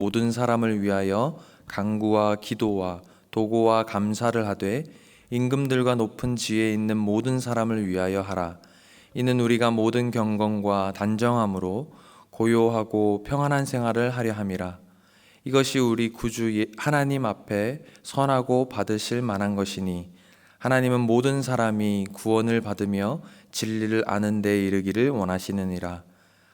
모든 사람을 위하여 간구와 기도와 도고와 감사를 하되 임금들과 높은 지혜에 있는 모든 사람을 위하여 하라. 이는 우리가 모든 경건과 단정함으로 고요하고 평안한 생활을 하려 함이라. 이것이 우리 구주 하나님 앞에 선하고 받으실 만한 것이니 하나님은 모든 사람이 구원을 받으며 진리를 아는 데에 이르기를 원하시느니라.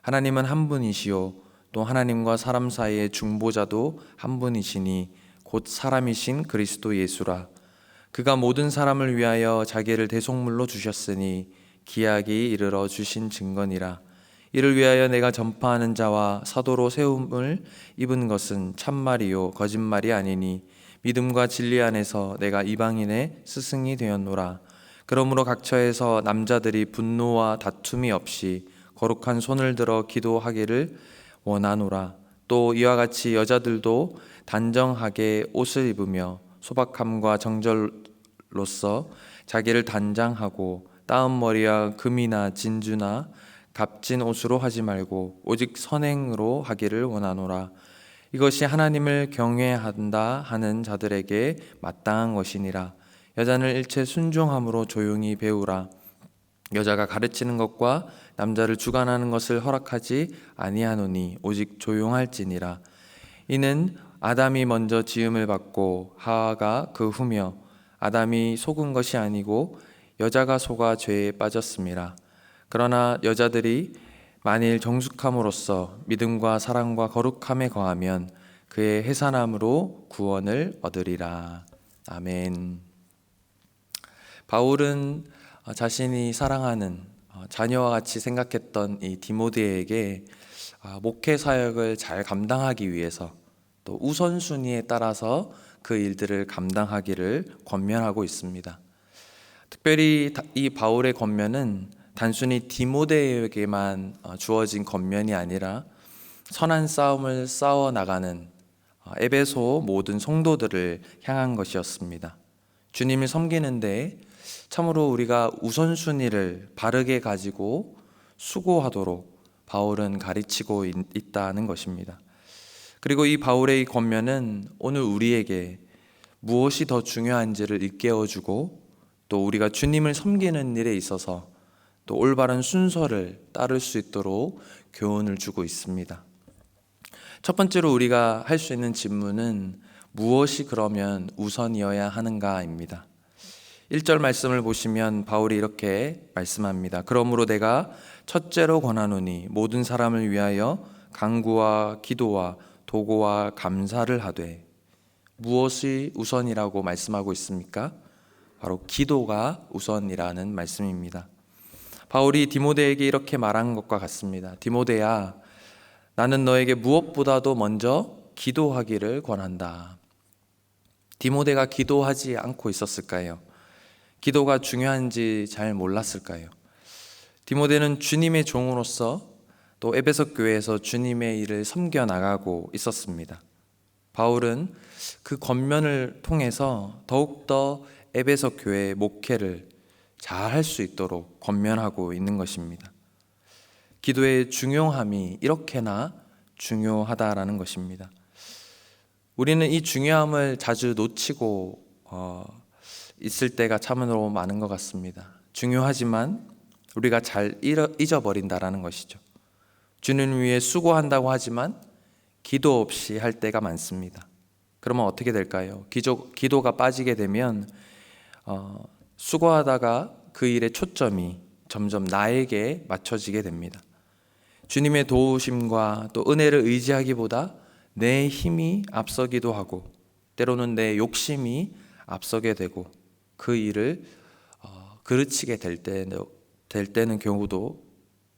하나님은 한 분이시요 또 하나님과 사람 사이의 중보자도 한 분이시니 곧 사람이신 그리스도 예수라. 그가 모든 사람을 위하여 자기를 대속물로 주셨으니 기약이 이르러 주신 증거니라. 이를 위하여 내가 전파하는 자와 사도로 세움을 입은 것은 참말이요 거짓말이 아니니 믿음과 진리 안에서 내가 이방인의 스승이 되었노라. 그러므로 각처에서 남자들이 분노와 다툼이 없이 거룩한 손을 들어 기도하기를 원하노라. 또 이와 같이 여자들도 단정하게 옷을 입으며 소박함과 정절로서 자기를 단장하고 따은 머리와 금이나 진주나 값진 옷으로 하지 말고 오직 선행으로 하기를 원하노라. 이것이 하나님을 경외한다 하는 자들에게 마땅한 것이니라. 여자는 일체 순종함으로 조용히 배우라. 여자가 가르치는 것과 남자를 주관하는 것을 허락하지 아니하노니 오직 조용할지니라. 이는 아담이 먼저 지음을 받고 하와가 그 후며 아담이 속은 것이 아니고 여자가 속아 죄에 빠졌음이라. 그러나 여자들이 만일 정숙함으로써 믿음과 사랑과 거룩함에 거하면 그의 해산함으로 구원을 얻으리라. 아멘. 바울은 자신이 사랑하는 자녀와 같이 생각했던 이 디모데에게 목회 사역을 잘 감당하기 위해서 또 우선순위에 따라서 그 일들을 감당하기를 권면하고 있습니다. 특별히 이 바울의 권면은 단순히 디모데에게만 주어진 권면이 아니라 선한 싸움을 싸워 나가는 에베소 모든 성도들을 향한 것이었습니다. 주님을 섬기는데 참으로 우리가 우선순위를 바르게 가지고 수고하도록 바울은 가르치고 있다는 것입니다. 그리고 이 바울의 권면은 오늘 우리에게 무엇이 더 중요한지를 일깨워주고 또 우리가 주님을 섬기는 일에 있어서 또 올바른 순서를 따를 수 있도록 교훈을 주고 있습니다. 첫 번째로 우리가 할 수 있는 질문은 무엇이 그러면 우선이어야 하는가입니다. 1절 말씀을 보시면 바울이 이렇게 말씀합니다. 그러므로 내가 첫째로 권하노니 모든 사람을 위하여 간구와 기도와 도고와 감사를 하되. 무엇이 우선이라고 말씀하고 있습니까? 바로 기도가 우선이라는 말씀입니다. 바울이 디모데에게 이렇게 말한 것과 같습니다. 디모데야, 나는 너에게 무엇보다도 먼저 기도하기를 권한다. 디모데가 기도하지 않고 있었을까요? 기도가 중요한지 잘 몰랐을까요? 디모데는 주님의 종으로서 또 에베소 교회에서 주님의 일을 섬겨 나가고 있었습니다. 바울은 그 권면을 통해서 더욱더 에베소 교회의 목회를 잘 할 수 있도록 권면하고 있는 것입니다. 기도의 중요함이 이렇게나 중요하다라는 것입니다. 우리는 이 중요함을 자주 놓치고 있을 때가 참으로 많은 것 같습니다. 중요하지만 우리가 잘 잊어버린다라는 것이죠. 주님을 위해 수고한다고 하지만 기도 없이 할 때가 많습니다. 그러면 어떻게 될까요? 기도가 빠지게 되면 수고하다가 그 일의 초점이 점점 나에게 맞춰지게 됩니다. 주님의 도우심과 또 은혜를 의지하기보다 내 힘이 앞서기도 하고 때로는 내 욕심이 앞서게 되고 그 일을 그르치게 될 때는 경우도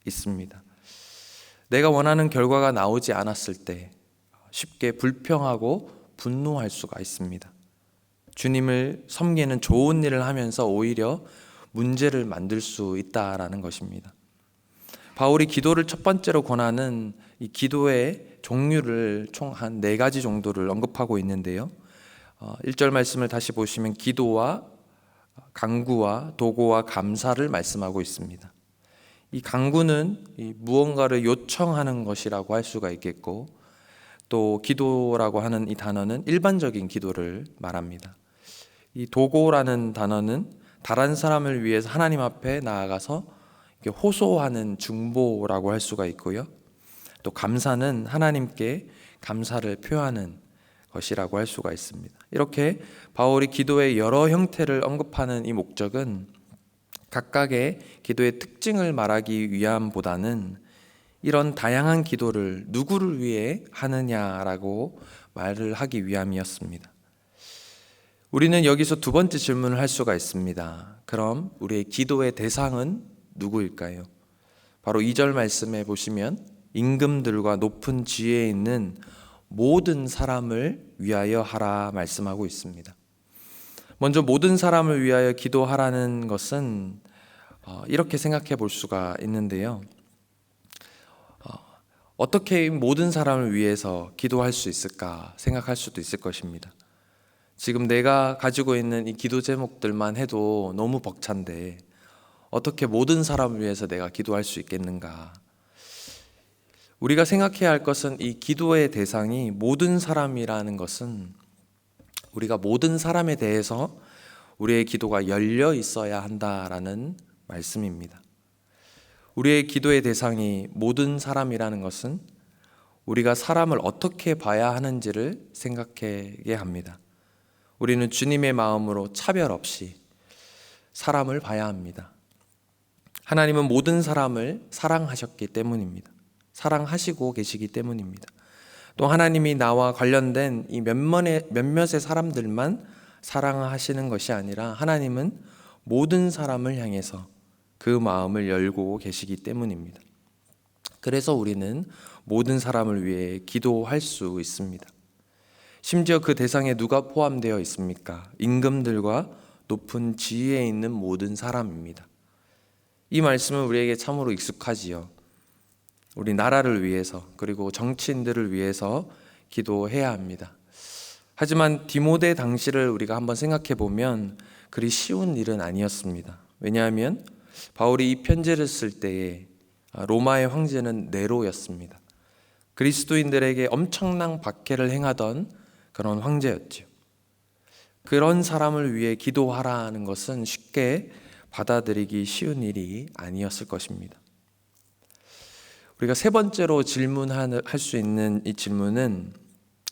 있습니다. 내가 원하는 결과가 나오지 않았을 때 쉽게 불평하고 분노할 수가 있습니다. 주님을 섬기는 좋은 일을 하면서 오히려 문제를 만들 수 있다라는 것입니다. 바울이 기도를 첫 번째로 권하는 이 기도의 종류를 총 한 4가지 정도를 언급하고 있는데요. 1절 말씀을 다시 보시면 기도와 간구와 도고와 감사를 말씀하고 있습니다. 이 간구는 무언가를 요청하는 것이라고 할 수가 있겠고, 또 기도라고 하는 이 단어는 일반적인 기도를 말합니다. 이 도고라는 단어는 다른 사람을 위해서 하나님 앞에 나아가서 호소하는 중보라고 할 수가 있고요. 또 감사는 하나님께 감사를 표하는 것이라고 할 수가 있습니다. 이렇게 바울이 기도의 여러 형태를 언급하는 이 목적은 각각의 기도의 특징을 말하기 위함보다는 이런 다양한 기도를 누구를 위해 하느냐라고 말을 하기 위함이었습니다. 우리는 여기서 두 번째 질문을 할 수가 있습니다. 그럼 우리의 기도의 대상은 누구일까요? 바로 2절 말씀에 보시면 임금들과 높은 지위에 있는 모든 사람을 위하여 하라 말씀하고 있습니다. 먼저 모든 사람을 위하여 기도하라는 것은 이렇게 생각해 볼 수가 있는데요. 어떻게 모든 사람을 위해서 기도할 수 있을까 생각할 수도 있을 것입니다. 지금 내가 가지고 있는 이 기도 제목들만 해도 너무 벅찬데 어떻게 모든 사람을 위해서 내가 기도할 수 있겠는가? 우리가 생각해야 할 것은 이 기도의 대상이 모든 사람이라는 것은 우리가 모든 사람에 대해서 우리의 기도가 열려 있어야 한다라는 말씀입니다. 우리의 기도의 대상이 모든 사람이라는 것은 우리가 사람을 어떻게 봐야 하는지를 생각하게 합니다. 우리는 주님의 마음으로 차별 없이 사람을 봐야 합니다. 하나님은 모든 사람을 사랑하셨기 때문입니다. 사랑하시고 계시기 때문입니다. 또 하나님이 나와 관련된 이 몇몇의 사람들만 사랑하시는 것이 아니라 하나님은 모든 사람을 향해서 그 마음을 열고 계시기 때문입니다. 그래서 우리는 모든 사람을 위해 기도할 수 있습니다. 심지어 그 대상에 누가 포함되어 있습니까? 임금들과 높은 지위에 있는 모든 사람입니다. 이 말씀은 우리에게 참으로 익숙하지요. 우리 나라를 위해서 그리고 정치인들을 위해서 기도해야 합니다. 하지만 디모데 당시를 우리가 한번 생각해 보면 그리 쉬운 일은 아니었습니다. 왜냐하면 바울이 이 편지를 쓸 때에 로마의 황제는 네로였습니다. 그리스도인들에게 엄청난 박해를 행하던 그런 황제였죠. 그런 사람을 위해 기도하라는 것은 쉽게 받아들이기 쉬운 일이 아니었을 것입니다. 우리가 세 번째로 질문할 수 있는 이 질문은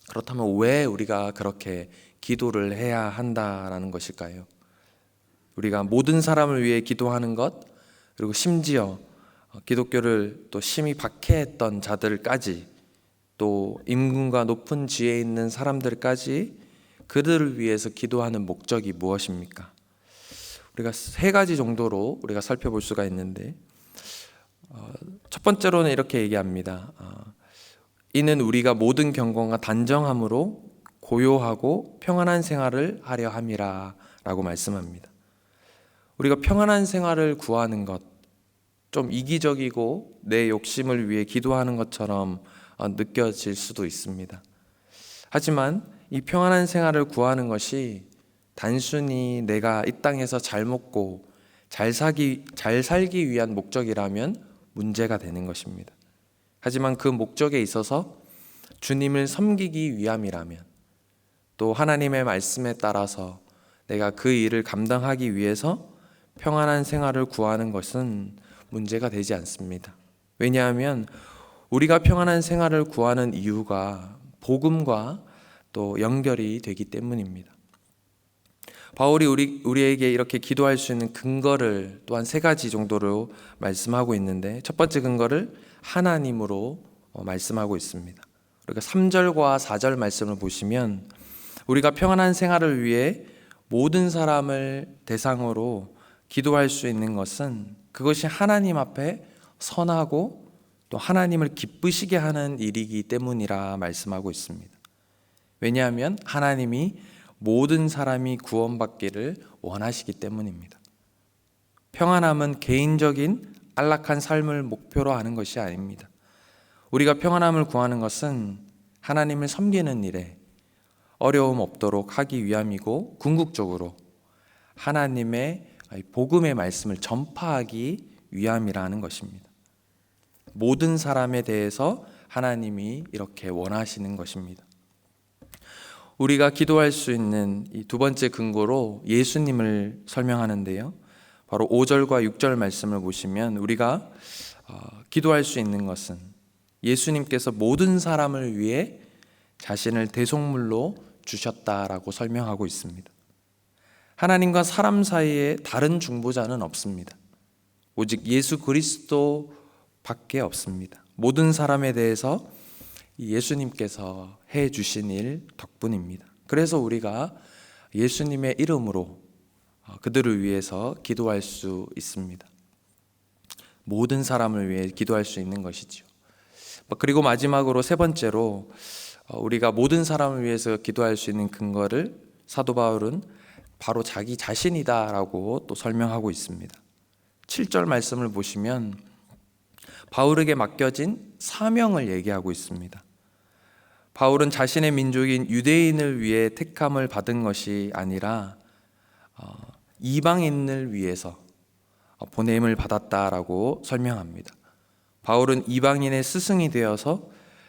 그렇다면 왜 우리가 그렇게 기도를 해야 한다라는 것일까요? 우리가 모든 사람을 위해 기도하는 것, 그리고 심지어 기독교를 또 심히 박해했던 자들까지, 또 임금과 높은 지위에 있는 사람들까지 그들을 위해서 기도하는 목적이 무엇입니까? 우리가 세 가지 정도로 우리가 살펴볼 수가 있는데, 첫 번째로는 이렇게 얘기합니다. 이는 우리가 모든 경건과 단정함으로 고요하고 평안한 생활을 하려 함이라 라고 말씀합니다. 우리가 평안한 생활을 구하는 것, 좀 이기적이고 내 욕심을 위해 기도하는 것처럼 느껴질 수도 있습니다. 하지만 이 평안한 생활을 구하는 것이 단순히 내가 이 땅에서 잘 먹고 잘 살기 위한 목적이라면 문제가 되는 것입니다. 하지만 그 목적에 있어서 주님을 섬기기 위함이라면, 또 하나님의 말씀에 따라서 내가 그 일을 감당하기 위해서 평안한 생활을 구하는 것은 문제가 되지 않습니다. 왜냐하면 우리가 평안한 생활을 구하는 이유가 복음과 또 연결이 되기 때문입니다. 바울이 우리에게 이렇게 기도할 수 있는 근거를 또한 세 가지 정도로 말씀하고 있는데, 첫 번째 근거를 하나님으로 말씀하고 있습니다. 우리가 3절과 4절 말씀을 보시면 우리가 평안한 생활을 위해 모든 사람을 대상으로 기도할 수 있는 것은 그것이 하나님 앞에 선하고 또 하나님을 기쁘시게 하는 일이기 때문이라 말씀하고 있습니다. 왜냐하면 하나님이 모든 사람이 구원받기를 원하시기 때문입니다. 평안함은 개인적인 안락한 삶을 목표로 하는 것이 아닙니다. 우리가 평안함을 구하는 것은 하나님을 섬기는 일에 어려움 없도록 하기 위함이고, 궁극적으로 하나님의 복음의 말씀을 전파하기 위함이라는 것입니다. 모든 사람에 대해서 하나님이 이렇게 원하시는 것입니다. 우리가 기도할 수 있는 이 두 번째 근거로 예수님을 설명하는데요, 바로 5절과 6절 말씀을 보시면 우리가 기도할 수 있는 것은 예수님께서 모든 사람을 위해 자신을 대속물로 주셨다라고 설명하고 있습니다. 하나님과 사람 사이에 다른 중보자는 없습니다. 오직 예수 그리스도밖에 없습니다. 모든 사람에 대해서 예수님께서 해 주신 일 덕분입니다. 그래서 우리가 예수님의 이름으로 그들을 위해서 기도할 수 있습니다. 모든 사람을 위해 기도할 수 있는 것이죠. 그리고 마지막으로 세 번째로 우리가 모든 사람을 위해서 기도할 수 있는 근거를 사도 바울은 바로 자기 자신이다라고 또 설명하고 있습니다. 7절 말씀을 보시면 바울에게 맡겨진 사명을 얘기하고 있습니다. 바울은 자신의 민족인 유대인을 위해 택함을 받은 것이 아니라 이방인을 위해서 보냄을 받았다라고 설명합니다. 바울은 이방인의 스승이 되어서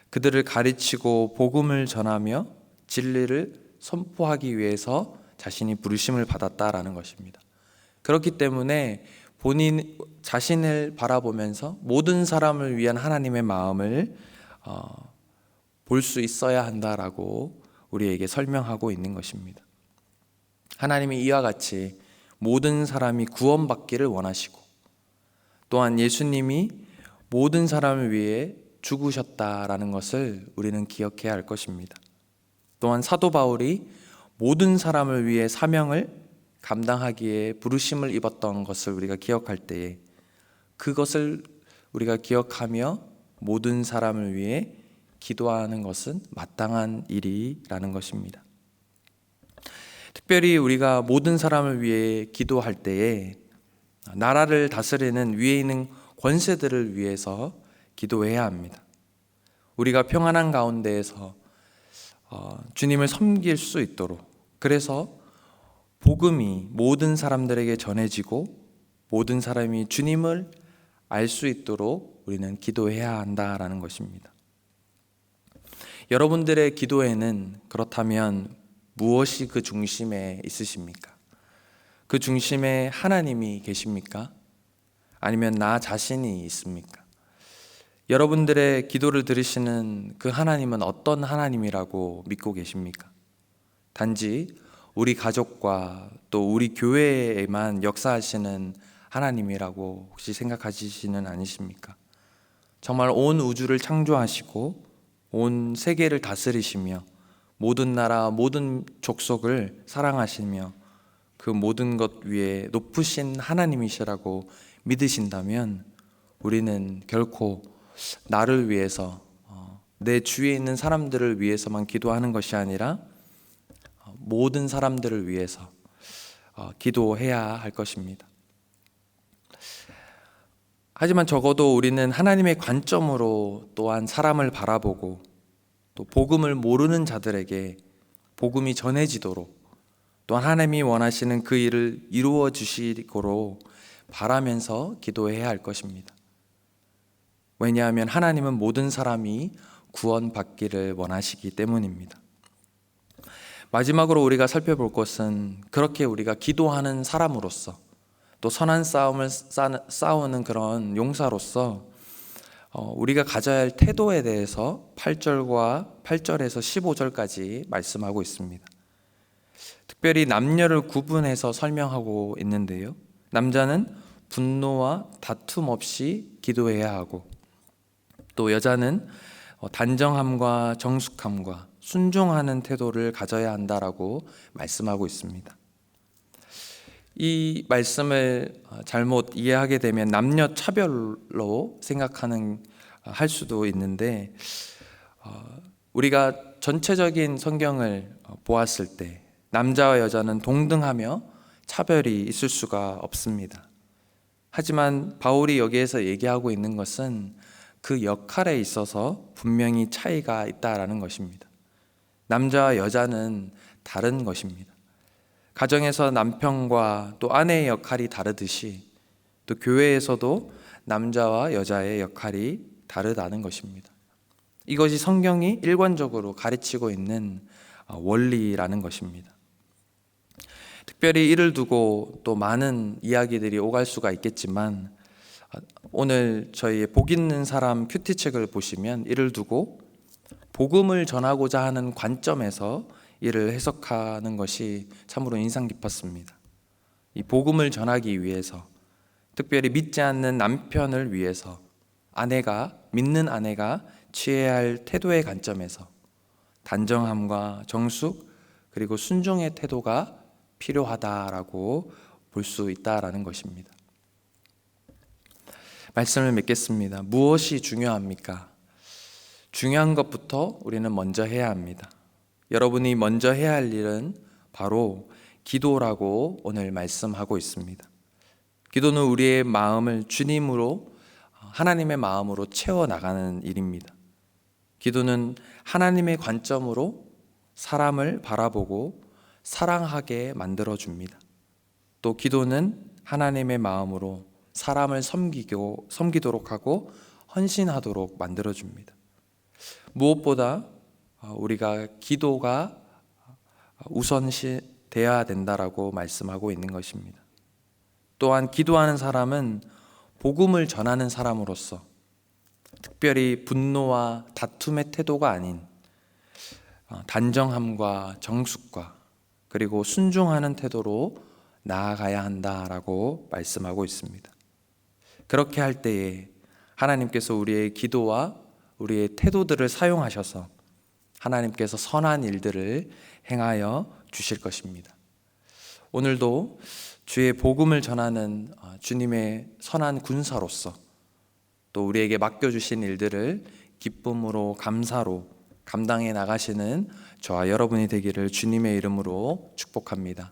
그들을 가르치고 복음을 전하며 진리를 선포하기 위해서 자신이 부르심을 받았다라는 것입니다. 그렇기 때문에 본인 자신을 바라보면서 모든 사람을 위한 하나님의 마음을 볼 수 있어야 한다라고 우리에게 설명하고 있는 것입니다. 하나님이 이와 같이 모든 사람이 구원받기를 원하시고, 또한 예수님이 모든 사람을 위해 죽으셨다라는 것을 우리는 기억해야 할 것입니다. 또한 사도 바울이 모든 사람을 위해 사명을 감당하기에 부르심을 입었던 것을 우리가 기억할 때에 그것을 우리가 기억하며 모든 사람을 위해 기도하는 것은 마땅한 일이라는 것입니다. 특별히 우리가 모든 사람을 위해 기도할 때에 나라를 다스리는 위에 있는 권세들을 위해서 기도해야 합니다. 우리가 평안한 가운데에서 주님을 섬길 수 있도록, 그래서 복음이 모든 사람들에게 전해지고 모든 사람이 주님을 알 수 있도록 우리는 기도해야 한다라는 것입니다. 여러분들의 기도에는 그렇다면 무엇이 그 중심에 있으십니까? 그 중심에 하나님이 계십니까? 아니면 나 자신이 있습니까? 여러분들의 기도를 들으시는 그 하나님은 어떤 하나님이라고 믿고 계십니까? 단지 우리 가족과 또 우리 교회에만 역사하시는 하나님이라고 혹시 생각하시지는 않으십니까? 정말 온 우주를 창조하시고 온 세계를 다스리시며 모든 나라, 모든 족속을 사랑하시며 그 모든 것 위에 높으신 하나님이시라고 믿으신다면 우리는 결코 나를 위해서, 내 주위에 있는 사람들을 위해서만 기도하는 것이 아니라 모든 사람들을 위해서 기도해야 할 것입니다. 하지만 적어도 우리는 하나님의 관점으로 또한 사람을 바라보고 또 복음을 모르는 자들에게 복음이 전해지도록 또한 하나님이 원하시는 그 일을 이루어 주시고로 바라면서 기도해야 할 것입니다. 왜냐하면 하나님은 모든 사람이 구원받기를 원하시기 때문입니다. 마지막으로 우리가 살펴볼 것은 그렇게 우리가 기도하는 사람으로서 또 선한 싸움을 싸우는 그런 용사로서 우리가 가져야 할 태도에 대해서 8절에서 15절까지 말씀하고 있습니다. 특별히 남녀를 구분해서 설명하고 있는데요, 남자는 분노와 다툼 없이 기도해야 하고 또 여자는 단정함과 정숙함과 순종하는 태도를 가져야 한다라고 말씀하고 있습니다. 이 말씀을 잘못 이해하게 되면 남녀 차별로 할 수도 있는데, 우리가 전체적인 성경을 보았을 때 남자와 여자는 동등하며 차별이 있을 수가 없습니다. 하지만 바울이 여기에서 얘기하고 있는 것은 그 역할에 있어서 분명히 차이가 있다라는 것입니다. 남자와 여자는 다른 것입니다. 가정에서 남편과 또 아내의 역할이 다르듯이 또 교회에서도 남자와 여자의 역할이 다르다는 것입니다. 이것이 성경이 일관적으로 가르치고 있는 원리라는 것입니다. 특별히 이를 두고 또 많은 이야기들이 오갈 수가 있겠지만, 오늘 저희의 복 있는 사람 큐티책을 보시면 이를 두고 복음을 전하고자 하는 관점에서 이를 해석하는 것이 참으로 인상 깊었습니다. 이 복음을 전하기 위해서, 특별히 믿지 않는 남편을 위해서 믿는 아내가 취해야 할 태도의 관점에서 단정함과 정숙 그리고 순종의 태도가 필요하다라고 볼 수 있다라는 것입니다. 말씀을 맺겠습니다. 무엇이 중요합니까? 중요한 것부터 우리는 먼저 해야 합니다. 여러분이 먼저 해야 할 일은 바로 기도라고 오늘 말씀하고 있습니다. 기도는 우리의 마음을 주님으로, 하나님의 마음으로 채워나가는 일입니다. 기도는 하나님의 관점으로 사람을 바라보고 사랑하게 만들어줍니다. 또 기도는 하나님의 마음으로 사람을 섬기도록 하고 헌신하도록 만들어줍니다. 무엇보다 우리가 기도가 우선시 되어야 된다라고 말씀하고 있는 것입니다. 또한 기도하는 사람은 복음을 전하는 사람으로서 특별히 분노와 다툼의 태도가 아닌 단정함과 정숙과 그리고 순종하는 태도로 나아가야 한다라고 말씀하고 있습니다. 그렇게 할 때에 하나님께서 우리의 기도와 우리의 태도들을 사용하셔서 하나님께서 선한 일들을 행하여 주실 것입니다. 오늘도 주의 복음을 전하는 주님의 선한 군사로서 또 우리에게 맡겨주신 일들을 기쁨으로 감사로 감당해 나가시는 저와 여러분이 되기를 주님의 이름으로 축복합니다.